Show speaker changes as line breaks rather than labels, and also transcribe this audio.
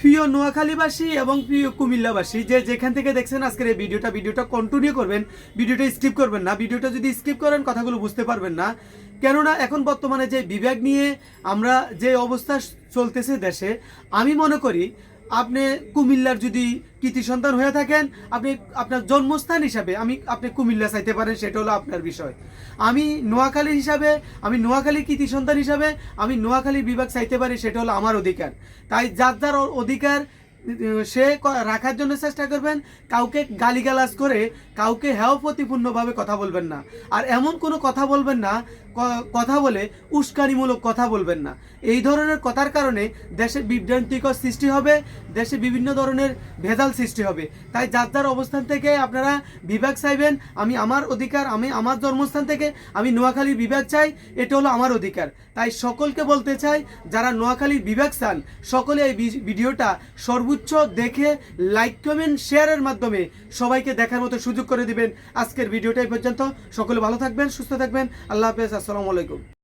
প্রিয় নোয়াখালীবাসী এবং প্রিয় কুমিল্লাবাসী যে যেখান থেকে দেখছেন আজকের এই ভিডিওটা কন্টিনিউ করবেন, ভিডিওটা স্কিপ করবেন না। ভিডিওটা যদি স্কিপ করেন কথাগুলো বুঝতে পারবেন না। কেননা এখন বর্তমানে যে বিভাগ নিয়ে আমরা যে অবস্থা চলতেছে দেশে, আমি মনে করি আপনি কুমিল্লার যদি কৃতি সন্তান হয়ে থাকেন, আপনি আপনার জন্মস্থান হিসাবে আপনি কুমিল্লা চাইতে পারেন, সেটা হলো আপনার বিষয়। আমি নোয়াখালী হিসাবে, আমি নোয়াখালীর কৃতি সন্তান হিসাবে আমি নোয়াখালী বিভাগ চাইতে পারি, সেটা হলো আমার অধিকার। তাই যার যার অধিকার সে রাখার জন্য চেষ্টা করবেন। কাউকে গালিগালাজ করে কাউকে হেয় প্রতিপূর্ণভাবে কথা বলবেন না। আর এমন কোনো কথা বলবেন না, কথা বলে উস্কানিমূলক কথা বলবেন না। এই ধরনের কথার কারণে দেশে বিভ্রান্তিকর সৃষ্টি হবে, দেশে বিভিন্ন ধরনের ভেজাল সৃষ্টি হবে। তাই যার যার অবস্থান থেকে আপনারা বিভাগ চাইবেন। আমি আমার অধিকার, আমি আমার জন্মস্থান থেকে আমি নোয়াখালীর বিভাগ চাই, এটা হলো আমার অধিকার। তাই সকলকে বলতে চাই, যারা নোয়াখালীর বিভাগ চান সকলে এই ভিডিওটা সর্বোচ্চ দেখে লাইক কমেন্ট শেয়ারের মাধ্যমে সবাইকে দেখার মতো সুযোগ করে দিবেন। আজকের ভিডিওটা এই পর্যন্ত। সকলে ভালো থাকবেন, সুস্থ থাকবেন। আল্লাহ হাফেজ। আসসালামু আলাইকুম।